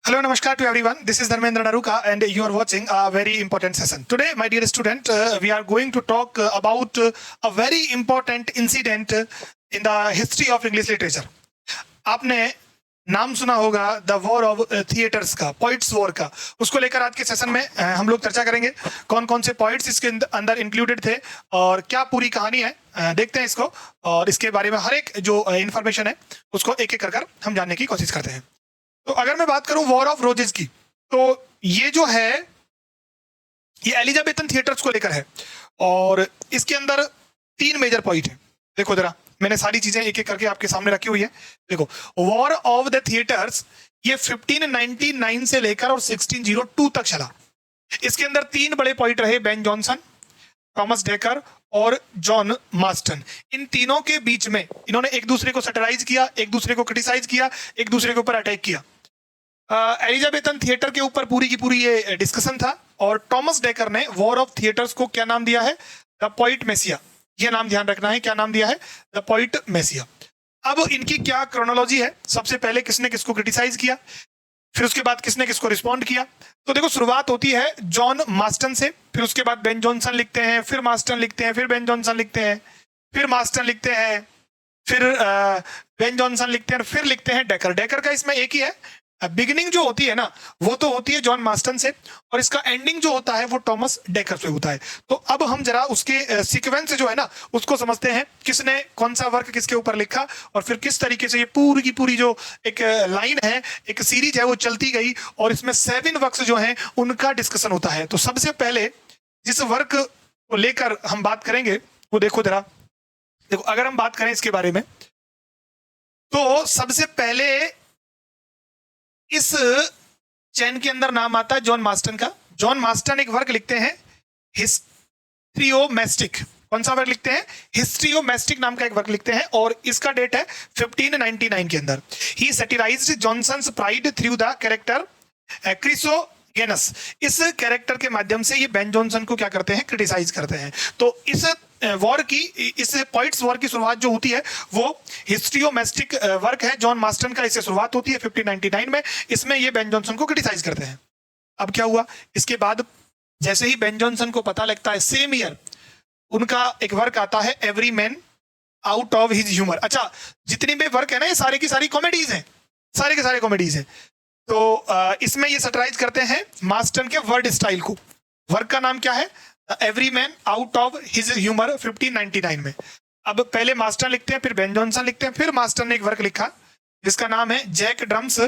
Hello, namaskar to everyone. This is Dharmendra Naruka, and you are watching a very important session. Today, my dear student, we are going to talk about a very important incident in the history of English literature. आपने नाम सुना होगा the war of theatres का, poets war का। उसको लेकर आज के सेशन में हम लोग चर्चा करेंगे। कौन कौन से पोइट्स इसके अंदर इंक्लूडेड थे और क्या पूरी कहानी है, देखते हैं इसको, और इसके बारे में हर एक जो इंफॉर्मेशन है उसको एक एक कर हम जानने की कोशिश करते हैं। तो अगर मैं बात करूं वॉर ऑफ रोजेस की, तो ये जो है ये एलिजाबेथन थिएटर्स को लेकर है और इसके अंदर 3 मेजर पॉइंट है। देखो जरा, मैंने सारी चीजें एक एक करके आपके सामने रखी हुई है। देखो, वॉर ऑफ द थिएटर्स ये 1599 से लेकर और 1602 तक चला। इसके अंदर 3 बड़े पॉइंट रहे, बेन जॉनसन, थॉमस डेकर और जॉन मास्टन। इन तीनों के बीच में इन्होंने एक दूसरे को सैटिराइज किया, एक दूसरे को क्रिटिसाइज किया, एक दूसरे के ऊपर अटैक किया। एलिजाबेथन थिएटर के ऊपर पूरी की पूरी ये डिस्कशन था और थॉमस डेकर ने वॉर ऑफ थिएटर्स को क्या नाम दिया है? The poet Moesia. ये नाम ध्यान रखना है, क्या नाम दिया है? The poet Moesia. अब इनकी क्या क्रोनोलॉजी है? सबसे पहले किसने किसको क्रिटिसाइज किया, फिर उसके बाद किसने किसको रिस्पॉन्ड किया। तो देखो, शुरुआत होती है जॉन मास्टन से, फिर उसके बाद बेन जॉनसन लिखते हैं, फिर मास्टन लिखते हैं, फिर बेन जॉनसन लिखते हैं, फिर मास्टन लिखते हैं, फिर बेन जॉनसन लिखते हैं, फिर लिखते हैं डेकर। डेकर का इसमें एक ही है, बिगिनिंग जो होती है ना वो तो होती है जॉन मास्टन से और इसका एंडिंग जो होता है वो थॉमस डेकर से होता है। तो अब हम जरा उसके सीक्वेंस जो है ना उसको समझते हैं, किसने कौन सा वर्क किसके ऊपर लिखा और फिर किस तरीके से ये पूरी की पूरी जो एक लाइन है, एक सीरीज है, वो चलती गई और इसमें 7 वर्क्स जो हैं उनका डिस्कशन होता है। तो सबसे पहले जिस वर्क को लेकर हम बात करेंगे वो देखो जरा। देखो, अगर हम बात करें इसके बारे में तो सबसे पहले इस चैन के अंदर नाम आता है जॉन मास्टन का। जॉन मास्टन एक वर्क लिखते हैं हिस्ट्रियोमेस्टिक। कौन सा वर्क लिखते हैं? हिस्ट्रियोमेस्टिक नाम का एक वर्क लिखते हैं और इसका डेट है 1599 के अंदर। He satirized Jonson's pride through the character Chrisoganus. इस कैरेक्टर के माध्यम से ये बेन जॉनसन को क्या करते हैं? क्रिटिसाइज करते हैं। तो इस वॉर की, इस पॉइंट्स वॉर की शुरुआत जो होती है वो हिस्ट्रियोमेस्टिक वर्क है जॉन मास्टन का। इससे शुरुआत होती है 1599 में। इसमें ये बेन जॉनसन को क्रिटिसाइज करते हैं। अब क्या हुआ इसके बाद? जैसे ही बेन जॉनसन को पता लगता है, सेम ईयर उनका एक वर्क आता है every man out of his humour. अच्छा, जितनी भी वर्क है ना ये सारे की सारी कॉमेडीज हैं, सारे के सारे कॉमेडीज हैं। तो इसमें ये सैटिराइज करते हैं मास्टन के वर्ड स्टाइल को। वर्क का नाम क्या है? Every man out of his humour, 1599 में। अब पहले मास्टन लिखते हैं, फिर बेन जॉनसन लिखते हैं, फिर मास्टन ने एक वर्क लिखा जिसका नाम है जैक ड्रम्स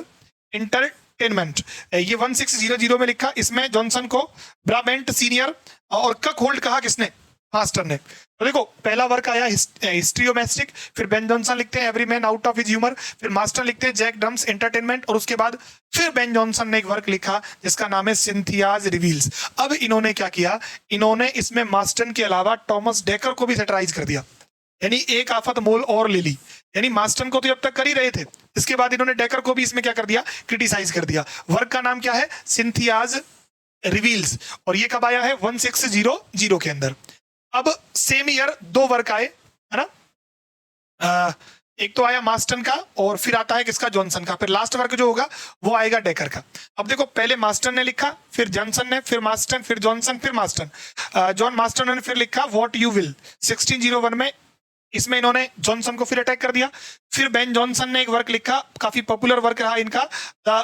इंटरटेनमेंट। ये 1600 में लिखा। इसमें जॉनसन को ब्राबेंट सीनियर और कक होल्ड कहा किसने? मास्टन ने। तो देखो, पहला वर्क आया हिस्ट्रियोमेस्टिक, फिर बेन जॉनसन लिखते हैं every man out of his humour, फिर मास्टन लिखते हैं जैक ड्रम्स एंटरटेनमेंट और उसके बाद फिर बेन जॉनसन ने एक वर्क लिखा जिसका नाम है सिंथियाज रिवील्स। अब इन्होंने क्या किया? इन्होंने इसमें मास्टन के अलावा थॉमस डेकर को भी सैटिराइज कर दिया, यानी एक आफत मोल और ले ली। यानी मास्टन को तो अब तक कर ही रहे थे, इसके बाद इन्होंने डेकर को भी इसमें क्या कर दिया? क्रिटिसाइज कर दिया। वर्क का नाम क्या है? सिंथियाज रिवील्स और ये कब आया है? 1600 के अंदर। अब सेम ईयर 2 वर्क आए, है ना। एक तो आया मास्टन का और फिर आता है किसका? जॉनसन का। फिर लास्ट वर्क जो होगा वो आएगा डेकर का। अब देखो, पहले मास्टन ने लिखा, फिर जॉनसन ने, फिर मास्टन, फिर जॉनसन, फिर मास्टन। जॉन मास्टन ने फिर लिखा व्हाट यू विल 1601 में। इसमें इन्होंने जॉनसन को फिर अटैक कर दिया। फिर बेन जॉनसन ने एक वर्क लिखा, काफी पॉपुलर वर्क रहा इनका, द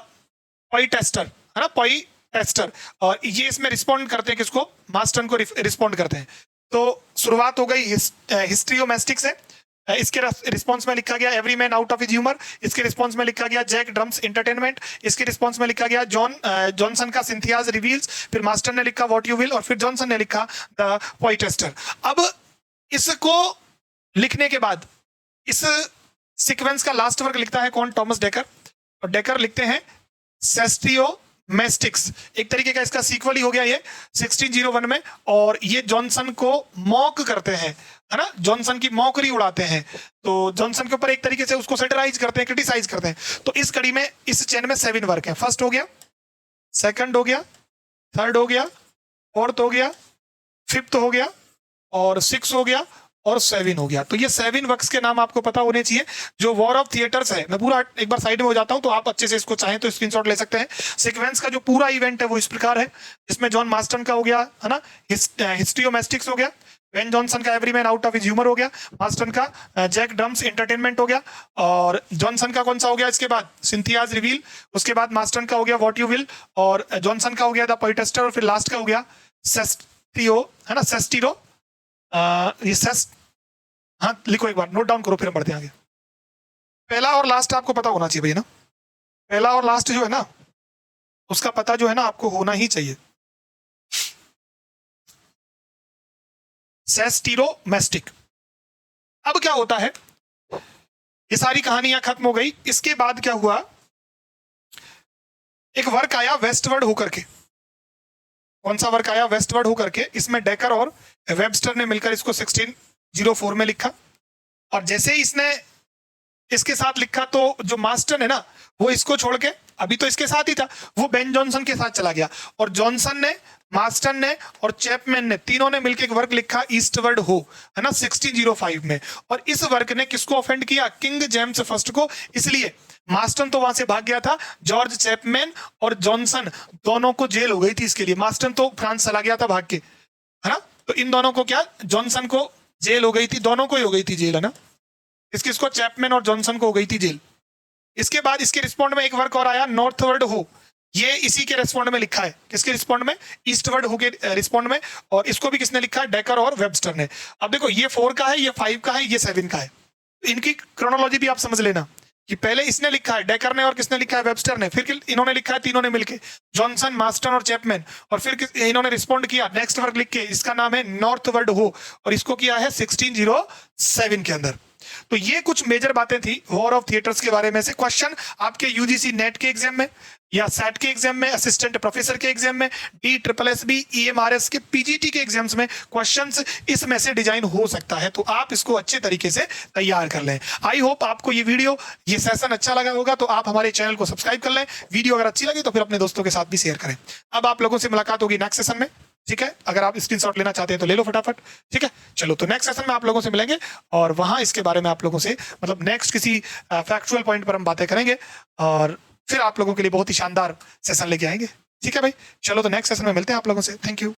पोइटेस्टर, है ना, पोइटेस्टर। और ये इसमें रिस्पॉन्ड करते हैं किसको? मास्टन को रिस्पॉन्ड करते हैं। तो शुरुआत हो गई हिस्ट्रियोमेस्टिक से। इसके रिस्पॉन्स में लिखा गया every man out of his humour. इसके रिस्पॉन्स में लिखा गया जैक ड्रम्स एंटरटेनमेंट। इसके रिस्पॉन्स में लिखा गया जॉनसन का सिंथियाज रिवील्स। फिर मास्टर ने लिखा व्हाट यू विल और फिर जॉनसन ने लिखा द पोइटेस्टर। अब इसको लिखने के बाद इस सीक्वेंस का लास्ट वर्क लिखता है कौन? Thomas decker. और डेकर लिखते हैं सेस्ट्रियोमेस्टिक्स। एक तरीके का इसका सीक्वल ही हो गया ये 1601 में। और ये जॉनसन को मॉक करते हैं, है ना, जॉनसन की मॉकरी उड़ाते हैं। तो जॉनसन के ऊपर एक तरीके से उसको सैटिराइज करते हैं, क्रिटिसाइज करते हैं। तो इस कड़ी में, इस चेन में 7 वर्क है। फर्स्ट हो गया, सेकंड हो गया, थर्ड हो गया, फोर्थ हो गया, फिफ्थ हो गया और 6 हो गया और सेविन हो गया। तो ये 7 वर्क्स के नाम आपको पता होने चाहिए जो वॉर ऑफ थिएटर्स है। मैं पूरा एक बार साइड में हो जाता हूं तो आप अच्छे से इसको चाहें तो स्क्रीनशॉट ले सकते हैं। सीक्वेंस का जो पूरा इवेंट है वो इस प्रकार है, इसमें जॉन मार्स्टन का हो गया है ना, हिस्ट्रियोमैस्टिक्स हो गया, बेन जॉनसन का Everyman out of his humour हो गया, मार्स्टन का जैक ड्रम्स एंटरटेनमेंट हो गया, और जॉनसन का कौन सा हो गया इसके बाद, सिंथियाज रिवील, उसके बाद मार्स्टन का हो गया व्हाट यू विल, और जॉनसन का हो गया द पोएटस्टर, और फिर लास्ट का हो गया सेस्टियो, है ना, सेस्टिरो, ये सेस्ट, हाँ लिखो एक बार, नोट डाउन करो, फिर हम बढ़ते हैं आगे। पहला और लास्ट आपको पता होना चाहिए भैया ना, पहला और लास्ट जो है ना उसका पता जो है ना आपको होना ही चाहिए। सेस्टिरोमैस्टिक। अब क्या होता है, ये सारी कहानियां खत्म हो गई, इसके बाद क्या हुआ, एक वर्क आया वेस्टवर्ड होकर के। कौन सा वर्क आया, वेस्टवर्ड होकर के। इसमें डेकर और वेबस्टर ने मिलकर इसको 1604 में लिखा, और जैसे ही इसने इसके साथ लिखा तो जो मार्स्टन है ना वो इसको छोड़ के, अभी तो इसके साथ ही था, वो बेन जॉनसन के साथ चला गया, और जॉनसन ने, मार्स्टन ने और चैपमैन ने, तीनों ने मिलकर एक वर्क लिखा ईस्टवर्ड हो, है ना, 1605 में। और इस वर्क ने किसको ऑफेंड किया, किंग जेम्स फर्स्ट को। इसलिए मार्स्टन तो वहां से भाग गया था, जॉर्ज चैपमैन और जॉनसन दोनों को जेल हो गई थी इसके लिए। मार्स्टन तो फ्रांस चला गया था भाग के, है ना, तो इन दोनों को क्या, जॉनसन को जेल हो गई थी, दोनों को ही हो गई थी जेल, है ना, इसको चैपमैन और जॉनसन को हो गई थी जेल। इसके बाद इसके रिस्पॉन्ड में एक वर्क और आया नॉर्थवर्ड हो, ये इसी के रिस्पॉन्ड में लिखा है, किसके रिस्पॉन्ड में, ईस्टवर्ड हो के रिस्पॉन्ड में, और इसको भी किसने लिखा है, डेकर और वेबस्टर ने। अब देखो ये 4 का है, ये 5 का है, ये 7 का है, इनकी क्रोनोलॉजी भी आप समझ लेना कि पहले इसने लिखा है डेकर ने, और किसने लिखा है, वेबस्टर ने, फिर इन्होंने लिखा है तीनों ने मिलके, जॉनसन, मार्स्टन और चैपमैन, और फिर इन्होंने रिस्पॉन्ड किया नेक्स्ट वर्क लिख के, इसका नाम है नॉर्थवर्ड हो, और इसको किया है 1607 के अंदर। तो ये कुछ मेजर बातें थी वॉर ऑफ थिएटर्स के बारे में से। क्वेश्चन आपके यूजीसी नेट के एग्जाम में या सेट के एग्जाम में, असिस्टेंट प्रोफेसर के एग्जाम में, DSSB EMRS के PGT के एग्जाम्स में क्वेश्चंस इसमें से डिजाइन हो सकता है, तो आप इसको अच्छे तरीके से तैयार कर लें। आई होप आपको ये वीडियो, ये सेशन अच्छा लगा होगा, तो आप हमारे चैनल को सब्सक्राइब कर लें। वीडियो अगर अच्छी लगी तो फिर अपने दोस्तों के साथ भी शेयर करें। अब आप लोगों से मुलाकात होगी नेक्स्ट सेशन में, ठीक है, अगर आप स्क्रीनशॉट लेना चाहते हैं तो ले लो फटाफट, ठीक है। चलो तो नेक्स्ट सेशन में आप लोगों से मिलेंगे, और वहां इसके बारे में आप लोगों से, मतलब नेक्स्ट किसी फैक्चुअल पॉइंट पर हम बातें करेंगे, और फिर आप लोगों के लिए बहुत ही शानदार सेशन लेके आएंगे, ठीक है भाई। चलो तो नेक्स्ट सेशन में मिलते हैं आप लोगों से, थैंक यू।